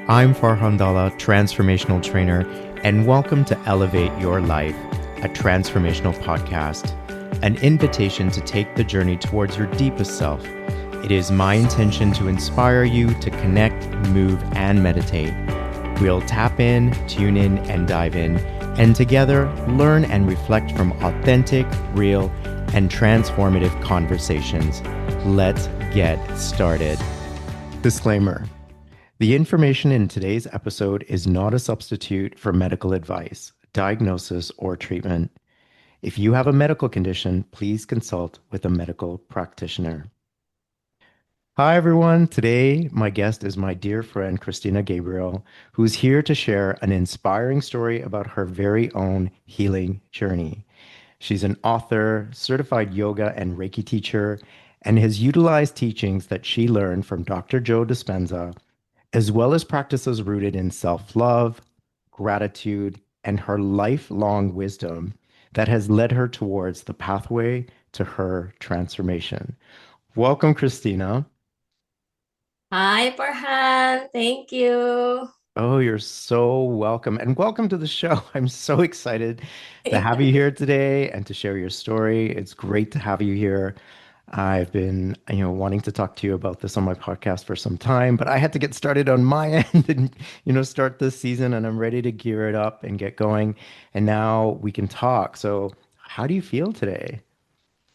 I'm Farhandala, transformational trainer, and welcome to Elevate Your Life, a transformational podcast, an invitation to take the journey towards your deepest self. It is my intention to inspire you to connect, move, and meditate. We'll tap in, tune in, and dive in, and together learn and reflect from authentic, real, and transformative conversations. Let's get started. Disclaimer. The information in today's episode is not a substitute for medical advice, diagnosis, or treatment. If you have a medical condition, please consult with a medical practitioner. Hi, everyone. Today, my guest is my dear friend, Cristina Gabriel, who's here to share an inspiring story about her very own healing journey. She's an author, certified yoga and Reiki teacher, and has utilized teachings that she learned from Dr. Joe Dispenza, as well as practices rooted in self-love, gratitude, and her lifelong wisdom that has led her towards the pathway to her transformation. Welcome, Christina. Hi, Farhan. Thank you. Oh, you're so welcome. And welcome to the show. I'm so excited to have you here today and to share your story. It's great to have you here. I've been, wanting to talk to you about this on my podcast for some time, but I had to get started on my end and, start this season, and I'm ready to gear it up and get going. And now we can talk. So, how do you feel today?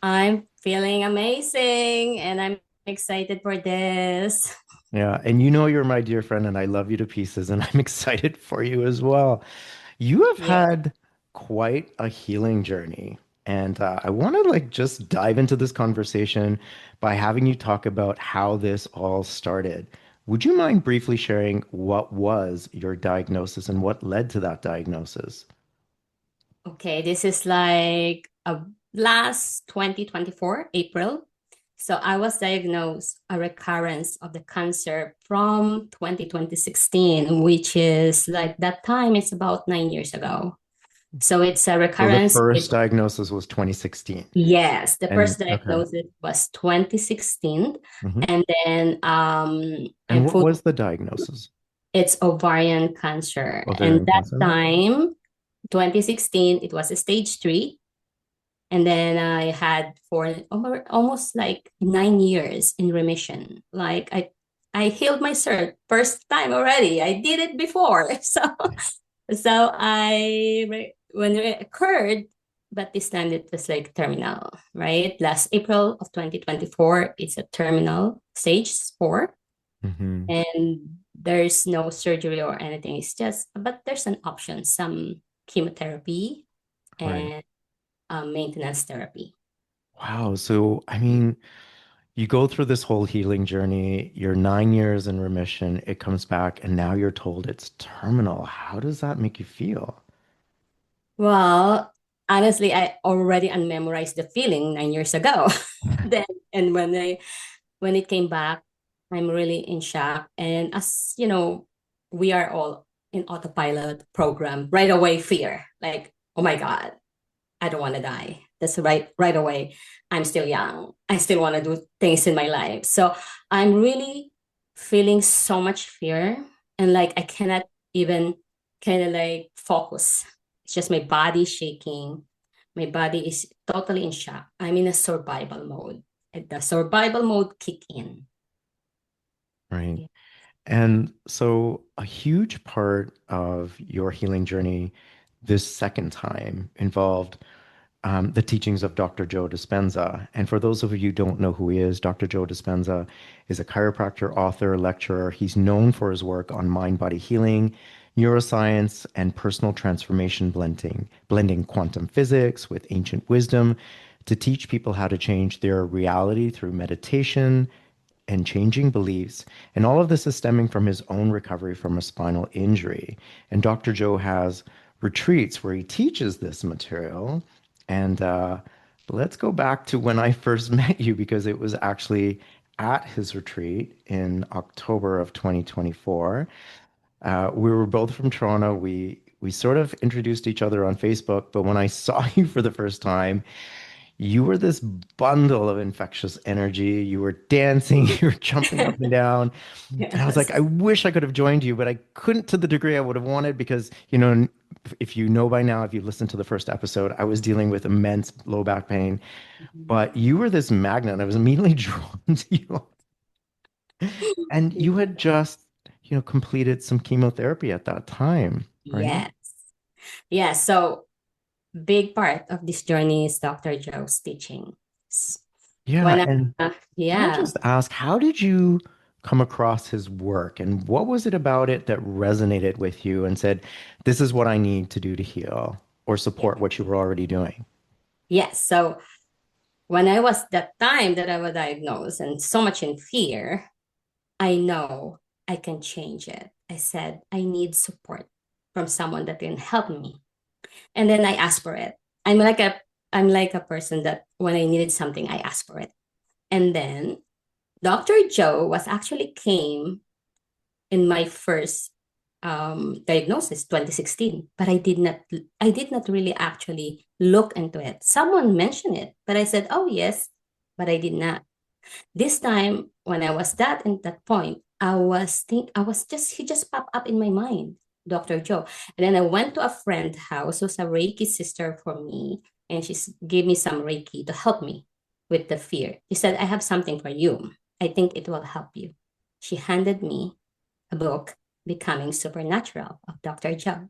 I'm feeling amazing and I'm excited for this. Yeah, and you're my dear friend, and I love you to pieces, and I'm excited for you as well. You have Yeah. had quite a healing journey, and I want to just dive into this conversation by having you talk about how this all started. Would you mind briefly sharing what was your diagnosis and what led to that diagnosis? Okay, this is like last 2024, April. So I was diagnosed a recurrence of the cancer from 2016, which is like that time, it's about 9 years ago. So it's a So the recurrence. first diagnosis was 2016. Yes, the And first okay. diagnosis was 2016. Hmm. And then And I'm what full, was the diagnosis? it's ovarian cancer. And Ovarian that cancer? time, 2016, it was a stage three. And then I had for almost like 9 years in remission. Like I healed my cert first time already. I did it before. So when it occurred, but this time it was like terminal, right? Last April of 2024, it's a terminal stage four, Hmm. and there's no surgery or anything. It's just, but there's an option, some chemotherapy Right. and maintenance therapy. Wow. So, you go through this whole healing journey, you're 9 years in remission, it comes back, and now you're told it's terminal. How does that make you feel? Well, honestly, I already unmemorized the feeling 9 years ago. Then, and when it came back, I'm really in shock. And as you know, we are all in autopilot program. Right away, fear. Like, oh my God, I don't want to die. That's right away. I'm still young. I still want to do things in my life. So I'm really feeling so much fear. And like I cannot even kind of like focus. It's just my body shaking. My body is totally in shock. I'm in a survival mode. And the survival mode kick in. Right. Yeah. And so, a huge part of your healing journey this second time involved the teachings of Dr. Joe Dispenza. And for those of you who don't know who he is, Dr. Joe Dispenza is a chiropractor, author, lecturer. He's known for his work on mind-body healing, neuroscience, and personal transformation blending quantum physics with ancient wisdom to teach people how to change their reality through meditation and changing beliefs. And all of this is stemming from his own recovery from a spinal injury. And Dr. Joe has retreats where he teaches this material. And let's go back to when I first met you, because it was actually at his retreat in October of 2024. We were both from Toronto. We sort of introduced each other on Facebook, but when I saw you for the first time, you were this bundle of infectious energy. You were dancing, you were jumping up and down. And I was like, Yes. I wish I could have joined you, but I couldn't to the degree I would have wanted because, if you know by now, if you listened to the first episode, I was dealing with immense low back pain. But you were this magnet. I was immediately drawn to you. And you had just, completed some chemotherapy at that time, right? Yes. Yes. So big part of this journey is Dr. Joe's teaching. Yeah. When And can I yeah. just ask, how did you come across his work and what was it about it that resonated with you and said, this is what I need to do to heal or Yeah. support what you were already doing? Yes. So when I was that time that I was diagnosed and so much in fear, I know I can change it. I said, I need support from someone that can help me. And then I asked for it. I'm like a I'm like a person that when I needed something, I asked for it. And then Dr. Joe was actually came in my first diagnosis 2016, but I did not really actually look into it. Someone mentioned it, but I said, oh yes, but I did not. This time when I was that in that point, I was just he just popped up in my mind, Dr. Joe. And then I went to a friend's house who's a Reiki sister for me, and she gave me some Reiki to help me with the fear. She said, I have something for you. I think it will help you. She handed me a book, Becoming Supernatural of Dr. Joe.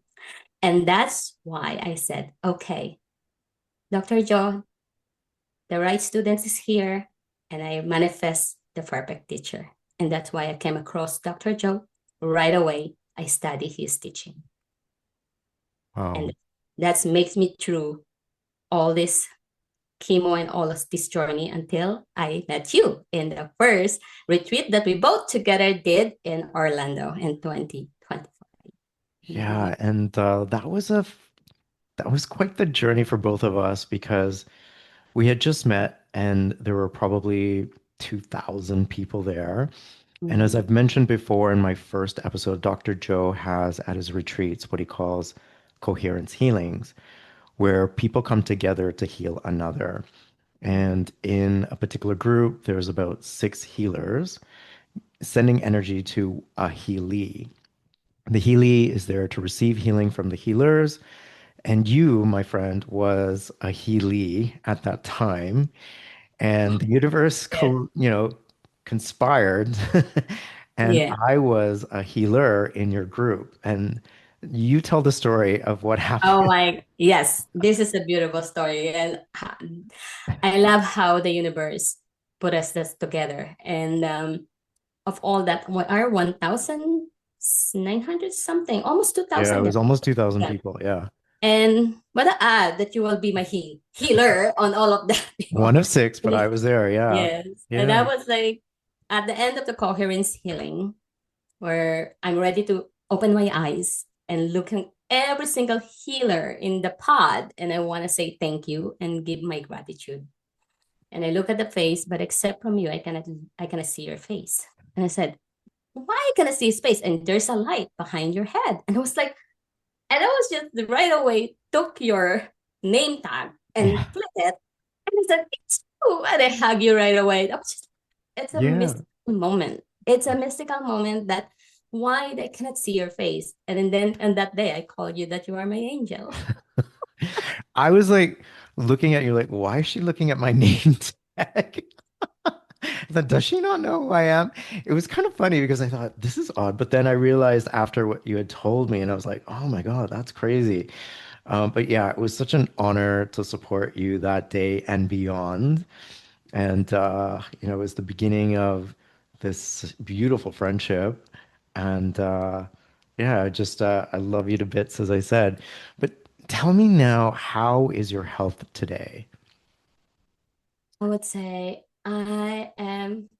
And that's why I said, okay, Dr. Joe, the right student is here, and I manifest the perfect teacher. And that's why I came across Dr. Joe right away. I study his teaching. Wow. And that makes me through all this chemo and all of this journey until I met you in the first retreat that we both together did in Orlando in 2025. Mm-hmm. Yeah, and that was quite the journey for both of us because we had just met and there were probably 2,000 people there. And as Mm-hmm. I've mentioned before in my first episode, Dr. Joe has at his retreats what he calls coherence healings, where people come together to heal another. And in a particular group, there's about 6 healers sending energy to a healee. The healee is there to receive healing from the healers. And you, my friend, was a healee at that time. And the universe, Yes. conspired. And Yeah. I was a healer in your group. And you tell the story of what Oh happened. my, yes, this is a beautiful story. And I love how the universe put us this together. And of all that, what are 1,900 something, almost Yeah, it 2,000. was almost 2,000 Yeah. people. Yeah. And what a odd that you will be my healer on all of that. One of 6, but I was there. Yeah. Yes. And Yeah. that was like at the end of the coherence healing, where I'm ready to open my eyes and look at every single healer in the pod. And I want to say thank you and give my gratitude. And I look at the face, but except from you, I cannot see your face. And I said, why can I see his face? And there's a light behind your head. And I was like, and I was just right away took your name tag Yeah. and click it. And I said, it's you. And I hug you right away. That was just, it's a Yeah. mystical moment. It's a mystical moment that why I cannot see your face. And then and that day I called you that you are my angel. I was like looking at you like, why is she looking at my name tag? I thought, does she not know who I am? It was kind of funny because I thought, this is odd. But then I realized after what you had told me, and I was like, oh my God, that's crazy. But yeah, it was such an honor to support you that day and beyond. And, it was the beginning of this beautiful friendship. And yeah, I love you to bits, as I said. But tell me now, how is your health today? I would say I am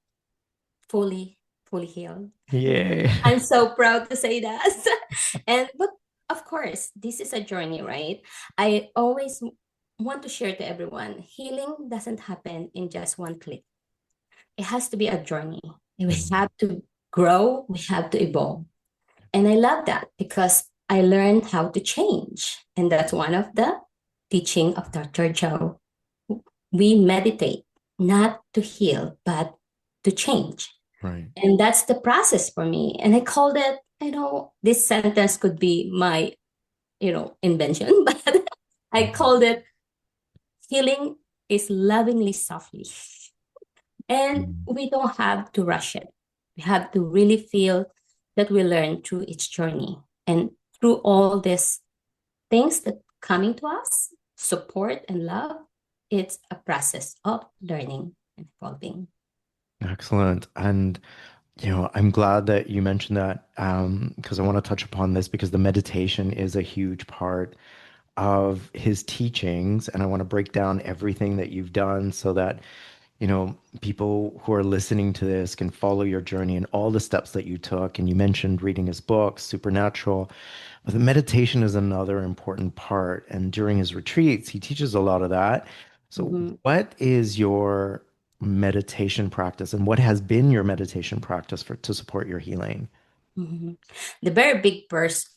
fully, fully healed. Yay. I'm so proud to say that. And but of course, this is a journey, right? I always want to share to everyone, healing doesn't happen in just one click. It has to be a journey. We have to grow, we have to evolve. And I love that because I learned how to change. And that's one of the teaching of Dr. Joe, we meditate not to heal, but to change. Right. And that's the process for me. And I called it, this sentence could be my, invention, but I called it healing is lovingly softly. And Mm. we don't have to rush it. We have to really feel that we learn through each journey and through all these things that coming to us, support and love. It's a process of learning and evolving. Excellent. And I'm glad that you mentioned that because I want to touch upon this because the meditation is a huge part of his teachings, and I want to break down everything that you've done so that people who are listening to this can follow your journey and all the steps that you took. And you mentioned reading his books, Supernatural, but the meditation is another important part. And during his retreats, he teaches a lot of that. So, Mhm. what is your meditation practice, and what has been your meditation practice to support your healing? Mhm. The very big first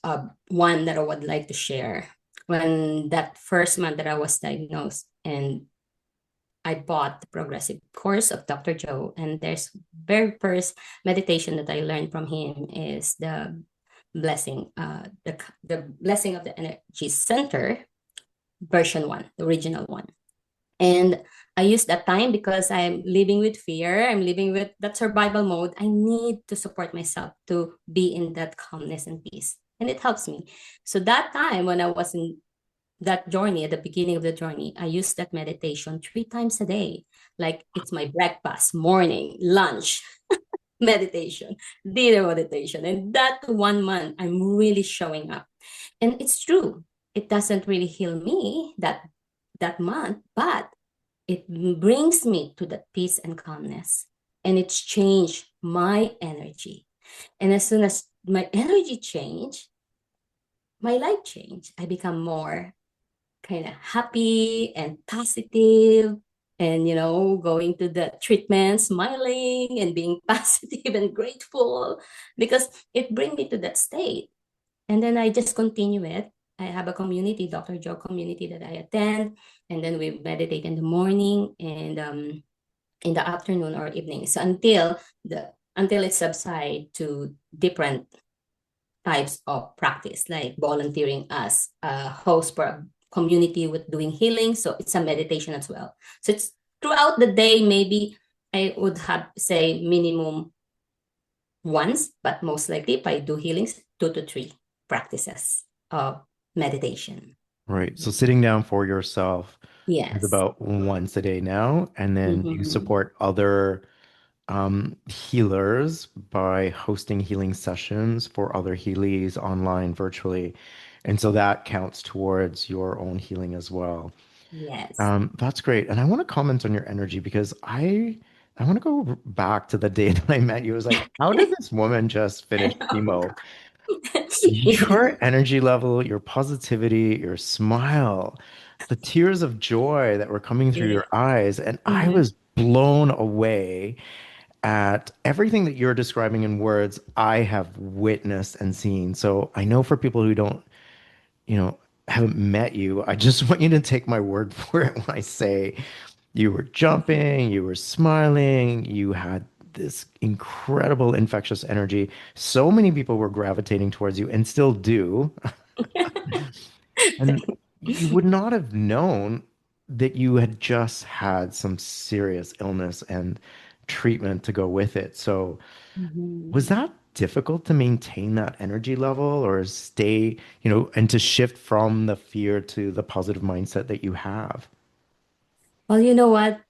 one that I would like to share when that first month that I was diagnosed and I bought the progressive course of Dr. Joe, and there's very first meditation that I learned from him is the blessing, the blessing of the energy center version one, the original one. And I use that time because I'm living with fear. I'm living with that survival mode. I need to support myself to be in that calmness and peace. And it helps me. So that time when I was in that journey, at the beginning of the journey, I used that meditation 3 times a day. Like it's my breakfast, morning, lunch, meditation, dinner meditation. And that 1 month, I'm really showing up. And it's true. It doesn't really heal me that month, but it brings me to that peace and calmness. And it's changed my energy. And as soon as my energy changed, my life changed. I become more kind of happy and positive and going to the treatment smiling and being positive and grateful because it brings me to that state. And then I just continue it. I have a community, Dr. Joe community, that I attend, and then we meditate in the morning and in the afternoon or evening. So until it subside to different types of practice, like volunteering as a host for a community with doing healing. So it's a meditation as well. So it's throughout the day, maybe I would have say minimum once, but most likely if I do healings, 2 to 3 practices of meditation. Right. So sitting down for yourself is Yes. about once a day now, and then you Mhm. support other healers by hosting healing sessions for other healies online virtually. And so that counts towards your own healing as well. Yes. That's great. And I want to comment on your energy because I want to go back to the day that I met you. I was like, how did this woman just I finish know. chemo? Your energy level, your positivity, your smile, the tears of joy that were coming through Yeah. your eyes. And I Mhm. was blown away at everything that you're describing in words I have witnessed and seen. So I know for people who don't, you know, haven't met you, I just want you to take my word for it when I say you were jumping, you were smiling, you had this incredible infectious energy. So many people were gravitating towards you and still do. And you would not have known that you had just had some serious illness and treatment to go with it. So, was Mhm. that difficult to maintain that energy level or stay, and to shift from the fear to the positive mindset that you have? Well, you know what?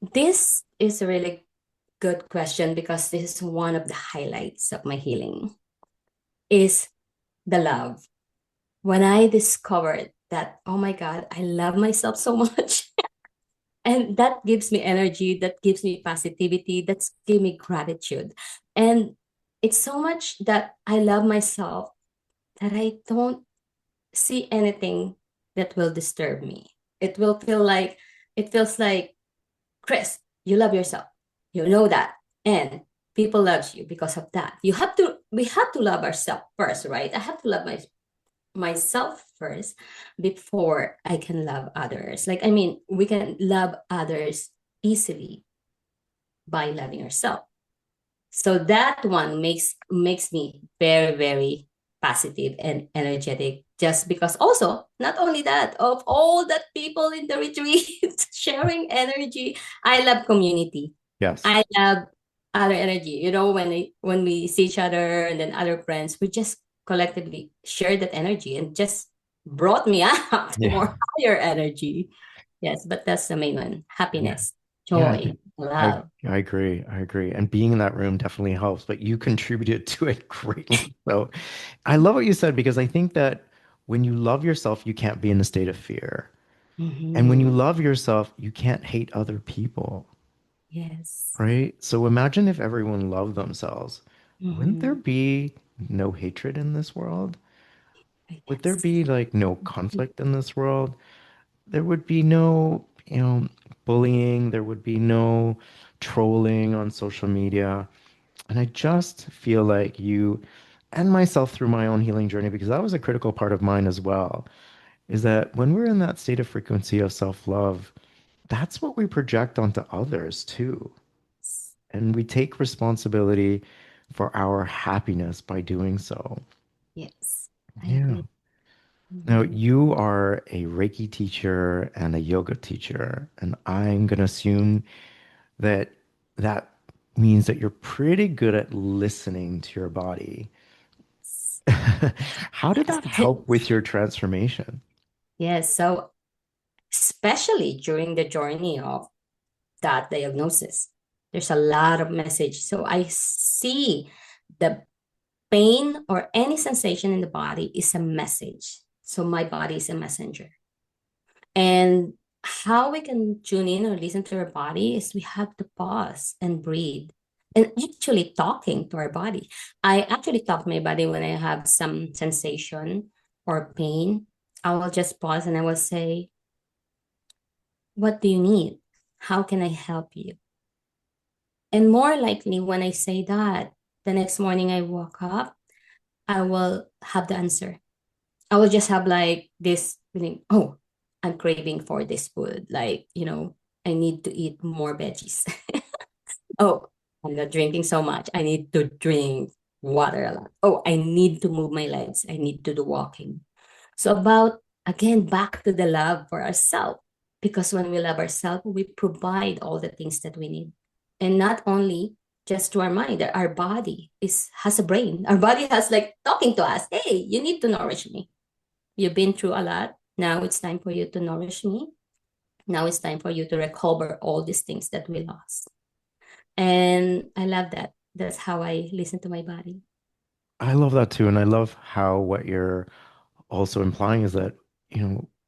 This is a really good question because this is one of the highlights of my healing is the love. When I discovered that, oh my God, I love myself so much. And that gives me energy, that gives me positivity, that's give me gratitude. And it's so much that I love myself that I don't see anything that will disturb me. It will feel like it feels like, Chris, you love yourself. You know that. And people loves you because of that. We have to love ourselves first, right? I have to love myself. myself first before I can love others. Like, I mean, we can love others easily by loving yourself. So that one makes me very, very positive and energetic. Just because also, not only that, of all that people in the retreat sharing energy, I love community. Yes. I love other energy. You know, when we see each other and then other friends, we just collectively share that energy and just brought me up to Yeah. more higher energy. Yes, but that's the main one. Yeah. Happiness, Yeah. joy, I love. I agree. I agree. And being in that room definitely helps, but you contributed to it greatly. So I love what you said because I think that when you love yourself, you can't be in a state of fear. And when you Mhm. love yourself, you can't hate other people, Yes. right? So imagine if everyone loved themselves. Wouldn't there Mhm. be no hatred in this world? Would there Yes. be like no conflict in this world? There would be no, bullying. There would be no trolling on social media. And I just feel like you and myself through my own healing journey, because that was a critical part of mine as well, is that when we're in that state of frequency of self-love, that's what we project onto others too. And we take responsibility for our happiness by doing so. Yes. I Yeah. agree. Now, Mhm. you are a Reiki teacher and a yoga teacher, and I'm going to assume that that means that you're pretty good at listening to your body. How did that Yes. help with your transformation? Yes. So, especially during the journey of that diagnosis, there's a lot of message. So, I see the pain or any sensation in the body is a message. So, my body is a messenger. And how we can tune in or listen to our body is we have to pause and breathe and actually talking to our body. I actually talk to my body when I have some sensation or pain. I will just pause and I will say, what do you need? How can I help you? And more likely, when I say that, the next morning I woke up, I will have the answer. I will just have like this feeling, oh, I'm craving for this food. Like, I need to eat more veggies. Oh, I'm not drinking so much. I need to drink water a lot. Oh, I need to move my legs. I need to do walking. So about again back to the love for ourselves. Because when we love ourselves, we provide all the things that we need. And not only just to our mind, that our body has a brain. Our body has like talking to us. Hey, you need to nourish me. You've been through a lot. Now it's time for you to nourish me. Now it's time for you to recover all these things that we lost. And I love that. That's how I listen to my body. I love that too. And I love how what you're also implying is that,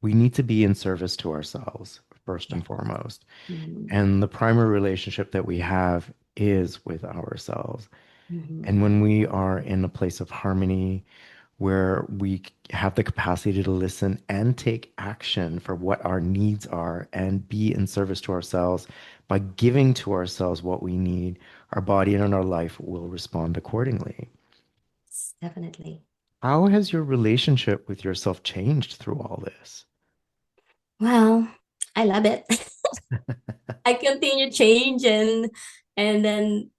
we need to be in service to ourselves first Yeah. and foremost. Mm-hmm. And the primary relationship that we have is with ourselves. And Mm-hmm. when we are in a place of harmony, where we have the capacity to listen and take action for what our needs are and be in service to ourselves by giving to ourselves what we need, our body and our life will respond accordingly. Definitely. How has your relationship with yourself changed through all this? Well, I love it. I continue change and then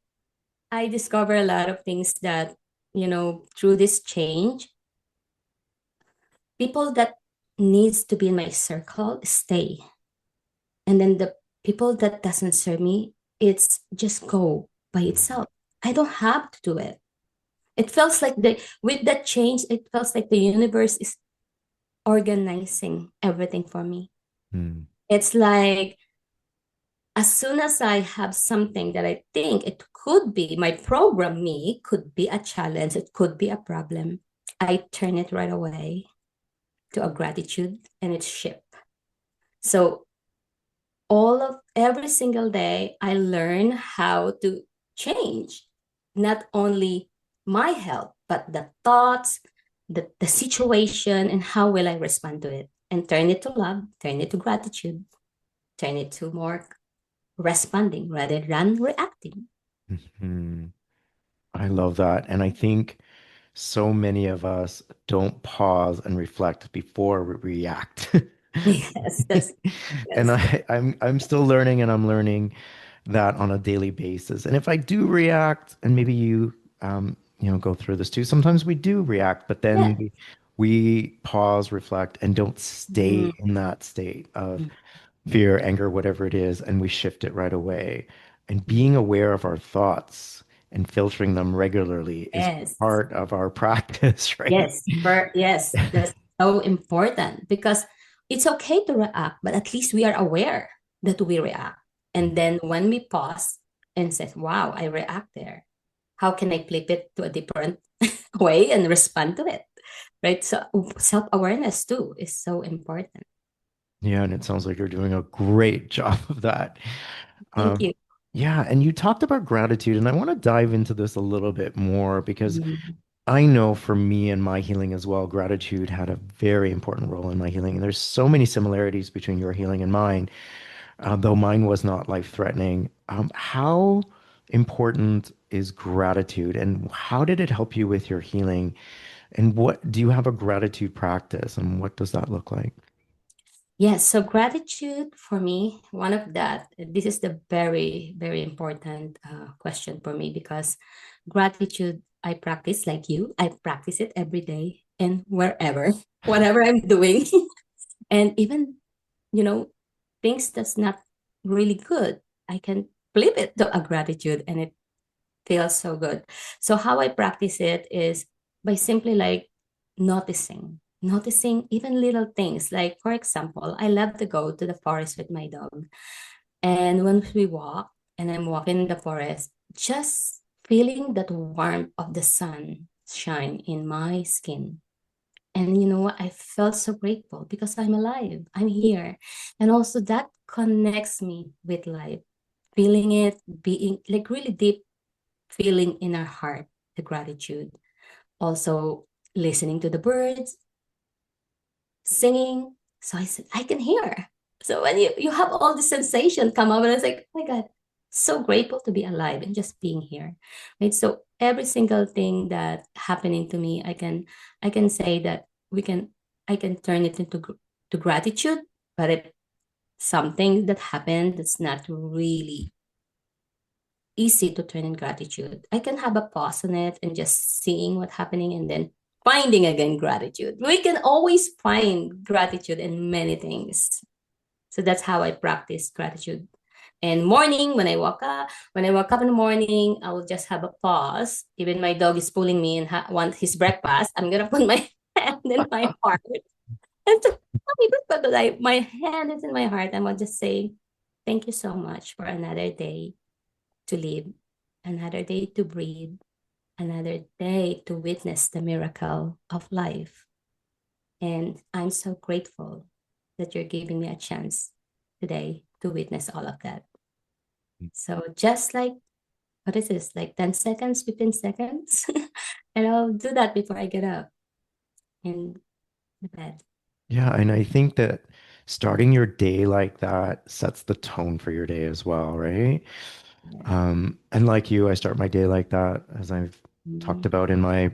I discover a lot of things that, through this change, people that needs to be in my circle stay. And then the people that doesn't serve me, it's just go by itself. I don't have to do it. It feels like with that change, it feels like the universe is organizing everything for me. Hmm. It's like as soon as I have something that I think it could be my program, me could be a challenge, it could be a problem, I turn it right away to a gratitude and it's shift. So all of every single day, I learn how to change not only my health, but the thoughts, the situation, and how will I respond to it and turn it to love, turn it to gratitude, turn it to more responding rather than reacting. Mhm. I love that. And I think so many of us don't pause and reflect before we react. Yes, that's And yes. I'm still learning, and I'm learning that on a daily basis. And if I do react, and maybe go through this too, sometimes we do react, but then Yeah. we pause, reflect, and don't stay Mm, in that state of mm, fear, anger, whatever it is, and we shift it right away. And mm. being aware of our thoughts and filtering them regularly is Yes. part of our practice, right? Yes, that's so important because it's okay to react, but at least we are aware that we react. And then when we pause and say, wow, I react there. How can I flip it to a different way and respond to it? Right. So self-awareness too is so important. Yeah, and it sounds like you're doing a great job of that. Thank Um, you. yeah, and you talked about gratitude, and I want to dive into this a little bit more because Mm, I know for me and my healing as well, gratitude had a very important role in my healing. And there's so many similarities between your healing and mine, though mine was not life-threatening. How important is gratitude, and how did it help you with your healing? And what do you have a gratitude practice, and what does that look like? Yes, so gratitude for me, one of that, this is the very, very important question for me because gratitude, I practice like you, I practice it every day and wherever, whatever I'm doing. And even, you know, things that's not really good, I can flip it to a gratitude and it feels so good. So how I practice it is by simply like noticing even little things. Like for example, I love to go to the forest with my dog. And when we walk and I'm walking in the forest, just feeling that warmth of the sun shine in my skin. And you know what? I felt so grateful because I'm alive. I'm here. And also that connects me with life. Feeling it, being like really deep feeling in our heart the gratitude. Also, listening to the birds, singing. So I said, I can hear. So when you have all the sensation come up, and I was like, oh my God, so grateful to be alive and just being here. Right. So every single thing that happening to me, I can say that I can turn it into to gratitude. But if something that happened that's not really easy to turn in gratitude. I can have a pause on it and just seeing what's happening and then finding again gratitude. We can always find gratitude in many things. So that's how I practice gratitude. And morning when I wake up in the morning, I will just have a pause. Even my dog is pulling me and want his breakfast. I'm gonna put my hand in my heart. And so, but like my hand is in my heart. I will just say, thank you so much for another day to live, another day to breathe, another day to witness the miracle of life. And I'm so grateful that you're giving me a chance today to witness all of that. So just like, what is this, like 10 seconds, 15 seconds? And I'll do that before I get up in the bed. Yeah, and I think that starting your day like that sets the tone for your day as well, right? Yeah. And like you, I start my day like that, as I've talked Mhm. about in my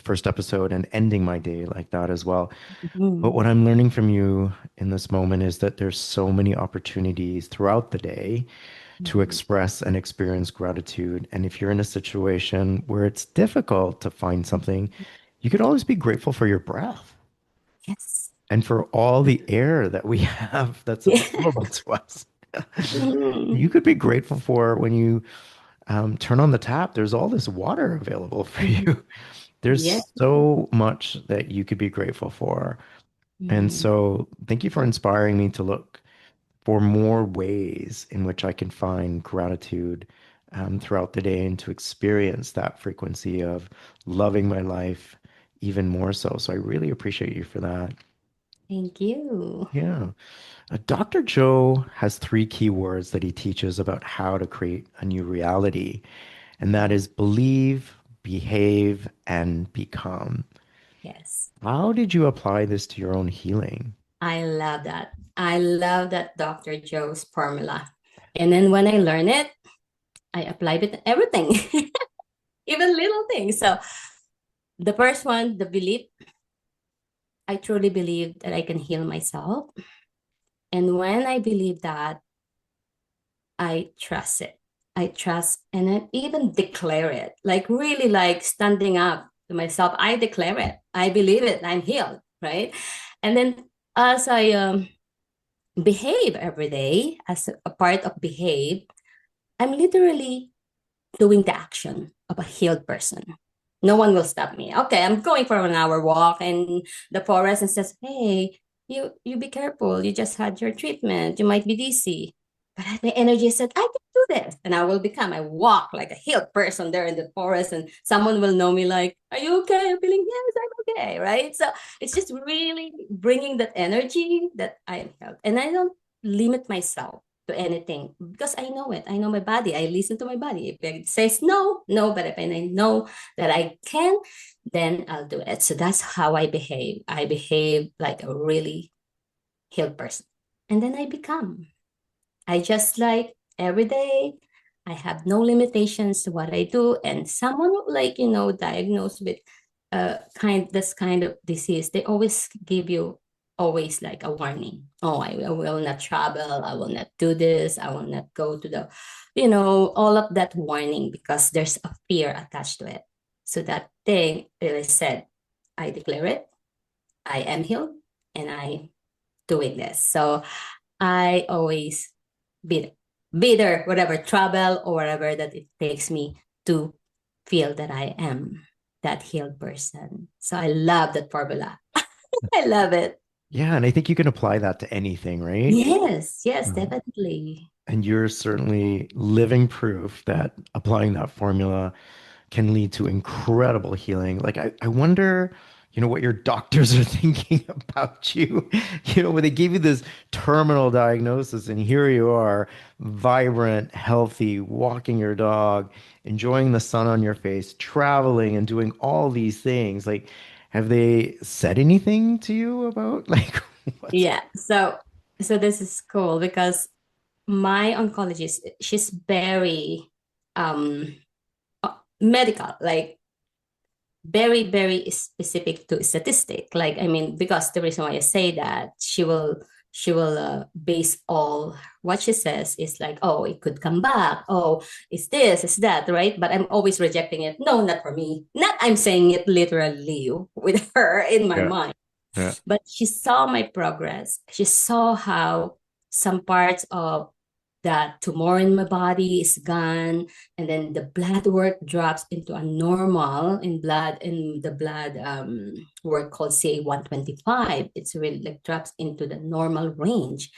first episode, and ending my day like that as well. But Mhm. what I'm learning from you in this moment is that there's so many opportunities throughout the day to Mhm. express and experience gratitude. And if you're in a situation where it's difficult to find something, you could always be grateful for your breath Yes. and for all the air that we have that's Yeah. available to us. Mhm. You could be grateful for when you turn on the tap, there's all this water available for Mhm. you. Yeah. There's so much that you could be grateful for. And Mhm. so, thank you for inspiring me to look for more ways in which I can find gratitude throughout the day and to experience that frequency of loving my life even more so. So, I really appreciate you for that. Thank you. Yeah. Dr. Joe has three key words that he teaches about how to create a new reality, and that Mhm. is believe, behave, and become. Yes. How did you apply this to your own healing? I love that. I love that Dr. Joe's formula. And then when I learn it, I apply it to everything, even little things. So The first one, the belief. I truly believe that I can heal myself. And when I believe that, I trust it. I trust and I even declare it, like really like standing up to myself. I declare it. I believe it. I'm healed, right? And then as I behave every day, as a part of behave, I'm literally doing the action of a healed person. No one will stop me. Okay, I'm going for an hour walk in the forest and says, hey, you be careful. You just had your treatment. You might be dizzy. But my energy said, I can do this. And I will become, I walk like a healed person there in the forest, and someone will know me like, are you okay? I'm feeling, yes, I'm okay, right? So it's just really bringing that energy that I am healed. And I don't limit myself to anything because I know it. I know my body. I listen to my body. If it says no, no, but if I know that I can, then I'll do it. So that's how I behave. I behave like a really healed person. And then I become. I just like every day, I have no limitations to what I do. And someone like, diagnosed with this kind of disease, they always give you always like a warning. Oh, I will not travel. I will not do this. I will not go to the, all of that warning because there's a fear attached to it. So that thing really said, I declare it. I am healed and I doing this. So I always be there, whatever travel or whatever that it takes me to feel that I am that healed person. So I love that formula. I love it. Yeah, and I think you can apply that to anything, right? Yes, Mhm. definitely. And you're certainly living proof that applying that formula can lead to incredible healing. Like I wonder, what your doctors are thinking about you. When they gave you this terminal diagnosis and here you are, vibrant, healthy, walking your dog, enjoying the sun on your face, traveling and doing all these things. Like, have they said anything to you about like what's Yeah. So this is cool because my oncologist, she's very um medical, like very very specific to statistic, like I mean, because the reason why I say that she will base all what she says is like, oh, it could come back, oh, it's this, it's that, right? But I'm always rejecting it. No, not for me, not I'm saying it literally with her in my yeah, mind. yeah. But she saw my progress. She saw how some parts of that tumor in my body is gone, and then the blood work drops into a normal in the blood work called CA 125. It's really like drops into the normal range.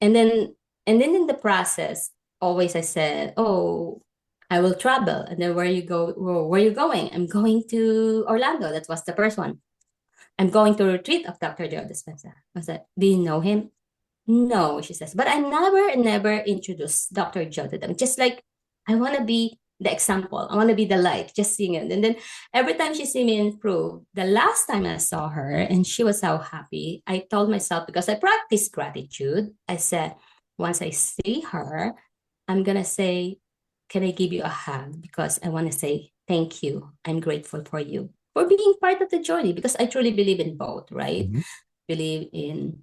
And then in the process, always I said, oh, I will travel. And then where you go, where are you going? I'm going to Orlando. That was the first one. I'm going to retreat of Dr. Joe Dispenza. I said, do you know him? No, she says, but I never introduced Dr. Joe to them. Just like I want to be the example. I want to be the light, just seeing it. And then every time she see me improve, the last time I saw her and she was so happy, I told myself, because I practice gratitude, I said, once I see her, I'm going to say, can I give you a hug? Because I want to say, thank you. I'm grateful for you for being part of the journey, because I truly believe in both, right? Mhm. Believe in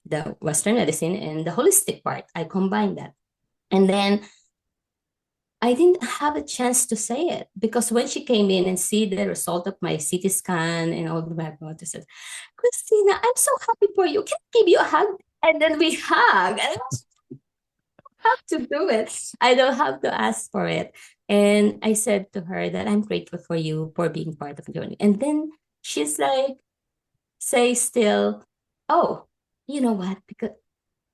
the Western medicine and the holistic part. I combine that. And then I didn't have a chance to say it because when she came in and see the result of my CT scan and all the background, I said, Christina, I'm so happy for you. Can I give you a hug? And then we hug. And I don't have to do it. I don't have to ask for it. And I said to her that I'm grateful for you for being part of the journey. And then she's like, say still, oh, you know what? Because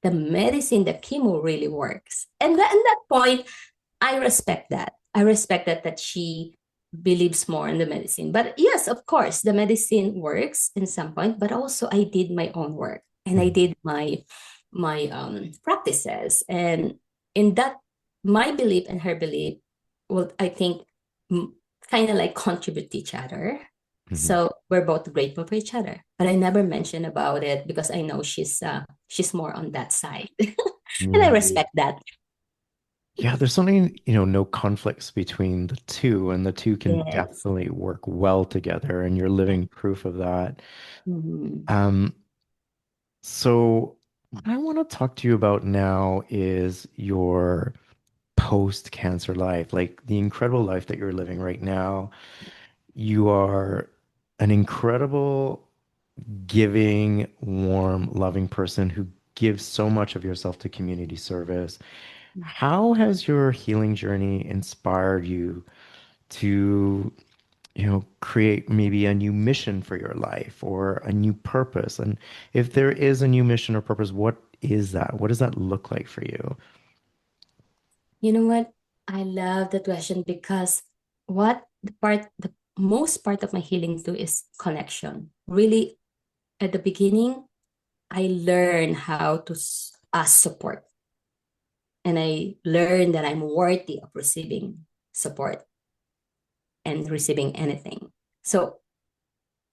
the medicine, the chemo really works. And at that point, I respect that. I respect that she believes more in the medicine. But yes, of course, the medicine works in some point, but also I did my own work and I Mhm. did my practices. And in that, my belief and her belief will, I think, kind of like contribute to each other. Mhm. So we're both grateful for each other. But I never mention about it because I know she's more on that side. And I Yeah. respect that. Yeah, there's something, no conflicts between the two, and the two can Yes. definitely work well together, and you're living proof of that. Mhm. Um, so what I want to talk to you about now is your post-cancer life, like the incredible life that you're living right now. You are an incredible, giving, warm, loving person who gives so much of yourself to community service. How has your healing journey inspired you to, create maybe a new mission for your life or a new purpose? And if there is a new mission or purpose, what is that? What does that look like for you? You know what? I love that question because the most part of my healing too is connection. Really, at the beginning, I learned how to ask support, and I learned that I'm worthy of receiving support and receiving anything. So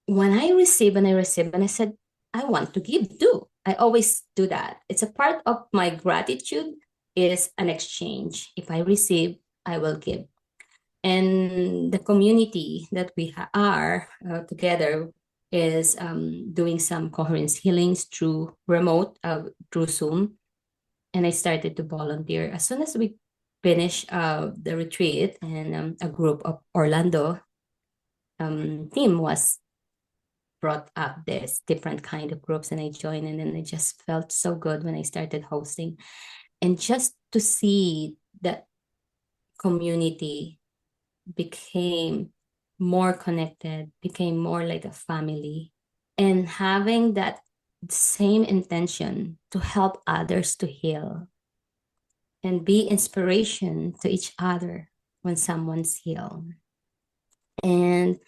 when I receive, and I said, I want to give too. I always do that. It's a part of my gratitude is an exchange. If I receive, I will give. And the community that we are together is doing some coherence healings through remote, through Zoom. And I started to volunteer as soon as we finished the retreat, and a group of Orlando team was brought up this different kind of groups, and I joined, and then I just felt so good when I started hosting, and just to see that community became more connected, became more like a family, and having that same intention to help others to heal and be inspiration to each other when someone's healed. And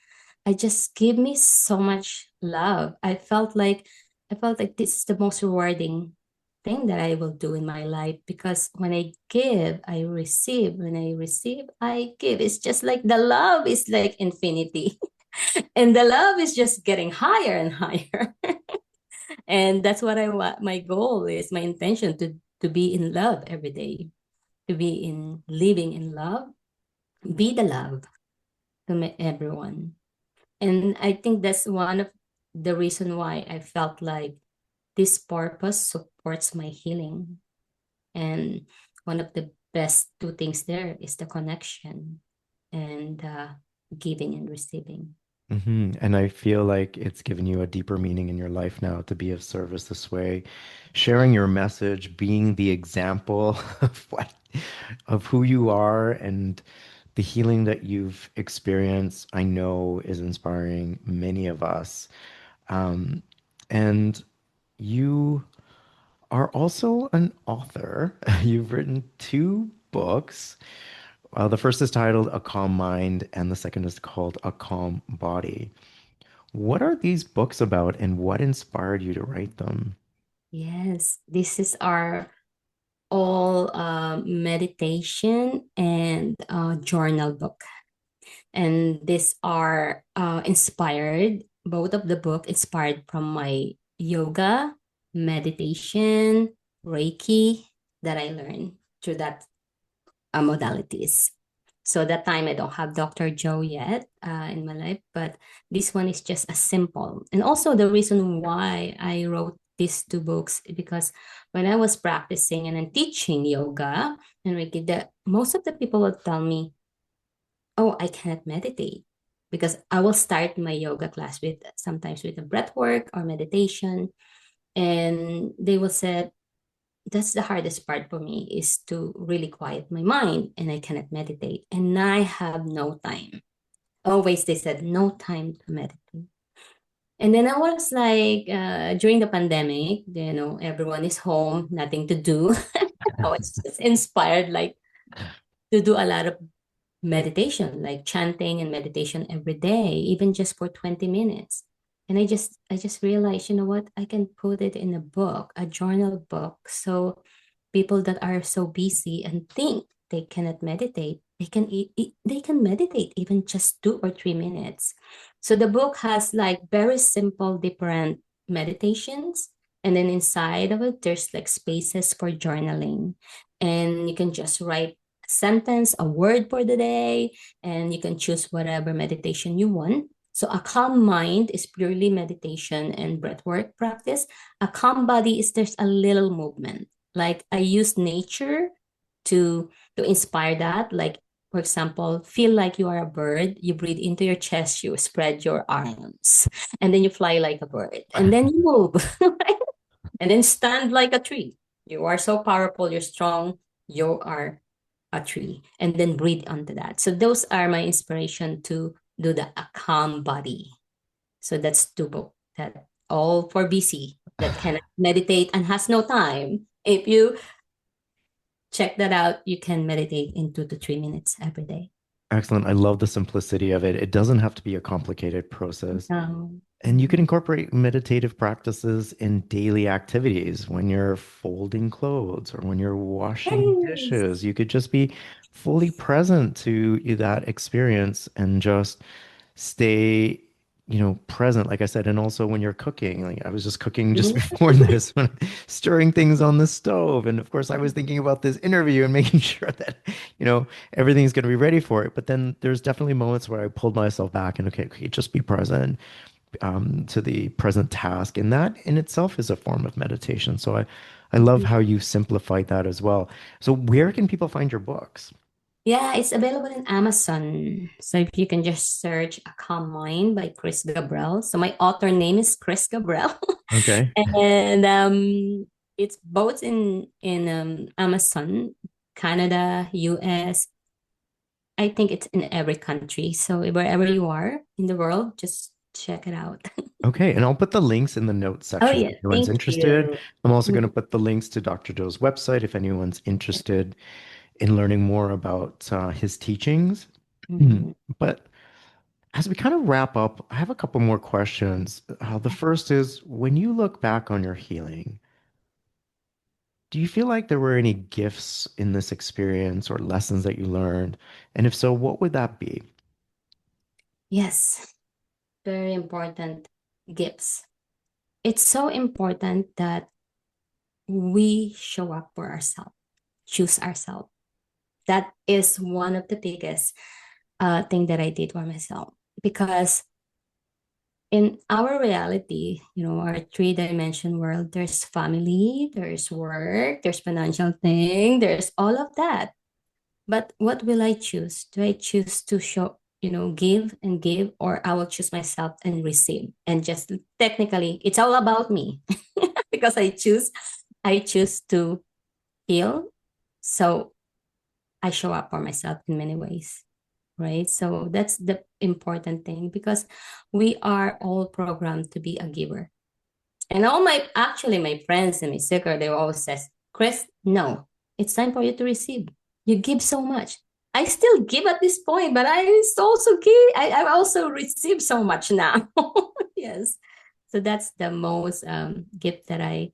I just give me so much love. I felt like this is the most rewarding thing that I will do in my life, because when I give, I receive. When I receive, I give. It's just like the love is like infinity. And the love is just getting higher and higher. And that's what I want. My goal is, my intention to be in love every day, to be in living in love, be the love to everyone. And I think that's one of the reason why I felt like this purpose supports my healing. And one of the best two things there is the connection and giving and receiving. And I feel like it's given you a deeper meaning in your life now to be of service this way, sharing your message, being the example of of who you are, and the healing that you've experienced, I know is inspiring many of us. Um, and you are also an author. You've written two books. The first is titled A Calm Mind, and the second is called A Calm Body. What are these books about, and what inspired you to write them? Yes, this is our all meditation and journal book. And these are inspired, both of the book inspired from my yoga, meditation, Reiki that I learned through that modalities. So that time I don't have Dr. Joe yet in my life, but this one is just a simple. And also the reason why I wrote these two books is because when I was practicing and then teaching yoga and Reiki, most of the people would tell me, oh, I cannot meditate, because I will start my yoga class with sometimes with a breath work or meditation. And they will say, that's the hardest part for me, is to really quiet my mind, and I cannot meditate. And I have no time. Always they said, no time to meditate. And then I was like, during the pandemic, everyone is home, nothing to do. I was just inspired, like, to do a lot of meditation, like chanting and meditation every day, even just for 20 minutes. And I just realized, you know what, I can put it in a book, a journal book. So people that are so busy and think they cannot meditate, they can meditate even just 2 or 3 minutes. So the book has like very simple different meditations, and then inside of it there's like spaces for journaling, and you can just write sentence, a word for the day, and you can choose whatever meditation you want. So a calm mind is purely meditation and breathwork practice. A calm body is there's a little movement. Like I use nature to inspire that. Like for example, feel like you are a bird. You breathe into your chest, you spread your arms, and then you fly like a bird, and then you move, and then stand like a tree. You are so powerful, you're strong, you are a tree, and then breathe onto that. So those are my inspiration to do the a calm body. So that's two book that all for BC that can meditate and has no time. If you check that out, you can meditate in 2 to 3 minutes every day. Excellent. I love the simplicity of it. It doesn't have to be a complicated process. And you can incorporate meditative practices in daily activities when you're folding clothes or when you're washing Yes. dishes. You could just be fully present to that experience and just stay, present, like I said. And also when you're cooking, like I was just cooking just before this, when stirring things on the stove. And of course, I was thinking about this interview and making sure that, everything's going to be ready for it. But then there's definitely moments where I pulled myself back and, okay, just be present to the present task. And that in itself is a form of meditation. So I love how you simplified that as well. So where can people find your books? Yeah, it's available in Amazon. So if you can just search A Calm Mind by Chris Gabriel. So my author name is Chris Gabriel. Okay. And it's both in Amazon, Canada, US. I think it's in every country. So wherever you are in the world, just check it out. Okay, and I'll put the links in the notes Oh section yeah, if anyone's thank interested. you. I'm also going to put the links to Dr. Joe's website if anyone's interested in learning more about his teachings. Mhm. But as we kind of wrap up, I have a couple more questions. The first is, when you look back on your healing, do you feel like there were any gifts in this experience or lessons that you learned? And if so, what would that be? Yes, very important gifts. It's so important that we show up for ourselves, choose ourselves. That is one of the biggest thing that I did for myself, because in our reality, our three-dimension world, there's family, there's work, there's financial thing, there's all of that. But what will I choose? Do I choose to show, give and give, or I will choose myself and receive? And just technically, it's all about me because I choose to heal. So I show up for myself in many ways, right? So that's the important thing, because we are all programmed to be a giver. And all my friends and my circle, they always says, Chris, no, it's time for you to receive. You give so much. I still give at this point, but I also give. I also receive so much now. Yes. So that's the most gift that I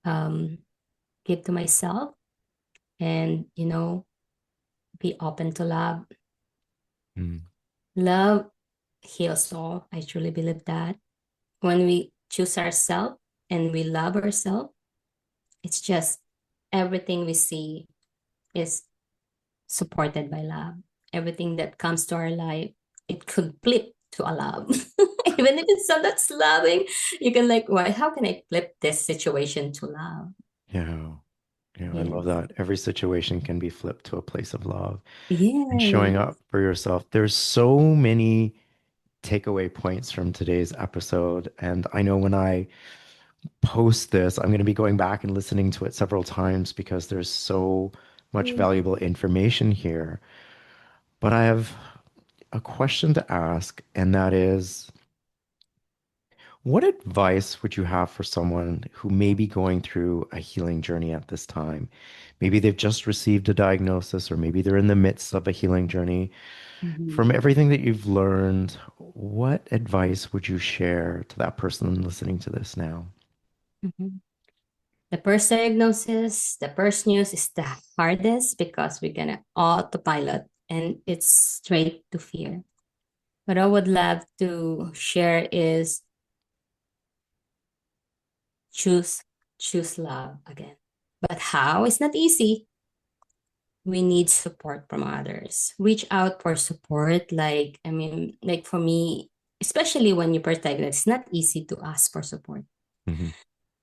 um, give to myself, and be open to love. Hmm. Love heals all. I truly believe that. When we choose ourselves and we love ourselves, it's just everything we see is supported by love. Everything that comes to our life, it could flip to a love. Even if it's not that's loving, you can like, why? How can I flip this situation to love? Yeah. Yeah, I love Yes. that. Every situation can be flipped to a place of love and showing Yes. up for yourself. There's so many takeaway points from today's episode. And I know when I post this, I'm going to be going back and listening to it several times because there's so much valuable information here. But I have a question to ask, and that is, what advice would you have for someone who may be going through a healing journey at this time? Maybe they've just received a diagnosis, or maybe they're in the midst of a healing journey. From Mhm. everything that you've learned, what advice would you share to that person listening to this now? Mhm. The first diagnosis, the first news is the hardest because we're gonna autopilot and it's straight to fear. What I would love to share is choose choose love again. But how? It's not easy. we need support from others. Reach out for support. Like, I mean, like for me, especially when you protect, it's not easy to ask for support. Mm-hmm.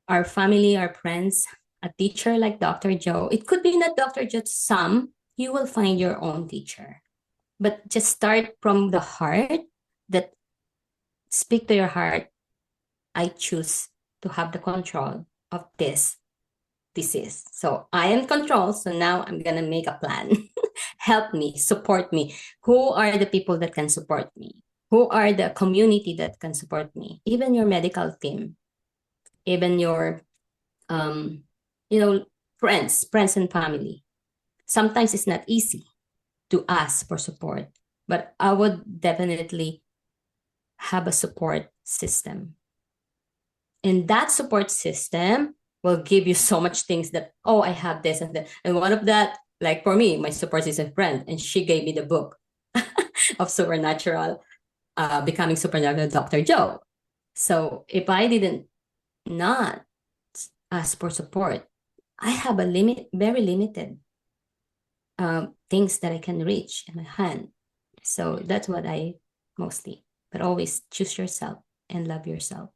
Our family, our friends, a teacher like Dr. Joe, it could be not Dr. Joe, some, you will find your own teacher. But just start from the heart, that speak to your heart. I choose to have the control of this disease. So I am in control. So now I'm going to make a plan. Help me, support me. Who are the people that can support me? Who are the community that can support me? Even your medical team, even your, um, you know, friends and family. Sometimes it's not easy to ask for support, but I would definitely have a support system. And that support system will give you so much things that, oh, I have this and that. And one of that, like for me, my support system friend, and she gave me the book of Supernatural, Becoming Supernatural Dr. Joe. So if I didn't not ask for support, I have a very limited things that I can reach in my hand. So that's what I mostly, but always choose yourself and love yourself.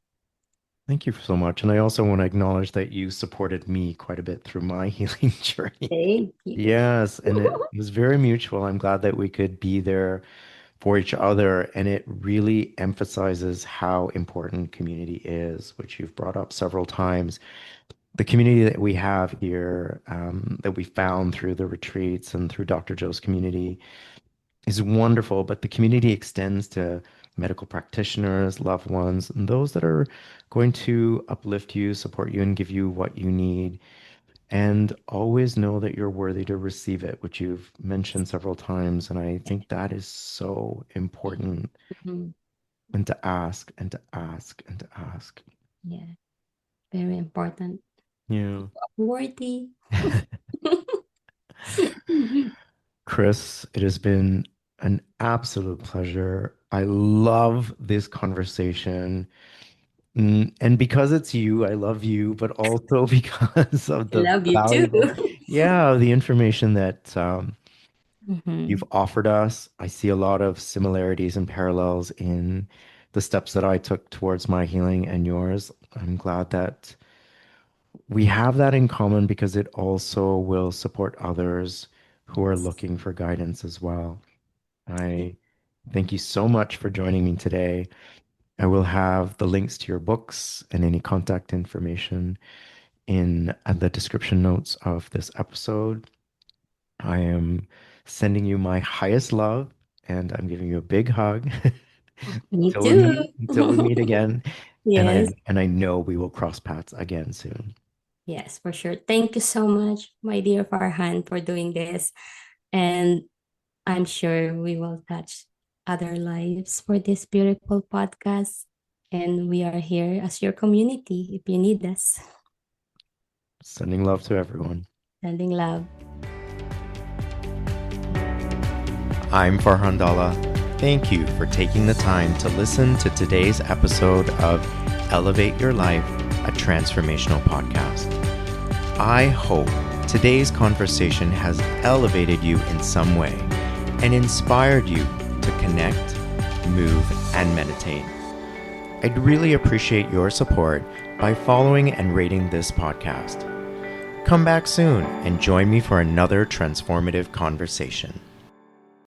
Thank you so much. And I also want to acknowledge that you supported me quite a bit through my healing journey. Thank you. Yes, and it was very mutual. I'm glad that we could be there for each other. And it really emphasizes how important community is, which you've brought up several times. The community that we have here, that we found through the retreats and through Dr. Joe's community, is wonderful, but the community extends to medical practitioners, loved ones, and those that are going to uplift you, support you, and give you what you need. And always know that you're worthy to receive it, which you've mentioned several times. And I think that is so important. Mhm. And to ask and to ask and to ask. Yeah, very important. Yeah. Worthy. Chris, it has been an absolute pleasure. I love this conversation. And because it's you, I love you, but also because of I the love you too. valuable, yeah, the information that you've Mhm. offered us. I see a lot of similarities and parallels in the steps that I took towards my healing and yours. I'm glad that we have that in common because it also will support others who are looking for guidance as well. I thank you so much for joining me today. I will have the links to your books and any contact information in the description notes of this episode. I am sending you my highest love and I'm giving you a big hug Me till we too. meet again. And Yes, I know we will cross paths again soon. yes, for sure. Thank you so much, my dear Farhan, for doing this. And I'm sure we will touch other lives for this beautiful podcast. And we are here as your community if you need us. Sending love to everyone. Sending love. I'm Farhan Dalla. Thank you for taking the time to listen to today's episode of Elevate Your Life, a transformational podcast. I hope today's conversation has elevated you in some way and inspired you to connect, move, and meditate. I'd really appreciate your support by following and rating this podcast. Come back soon and join me for another transformative conversation.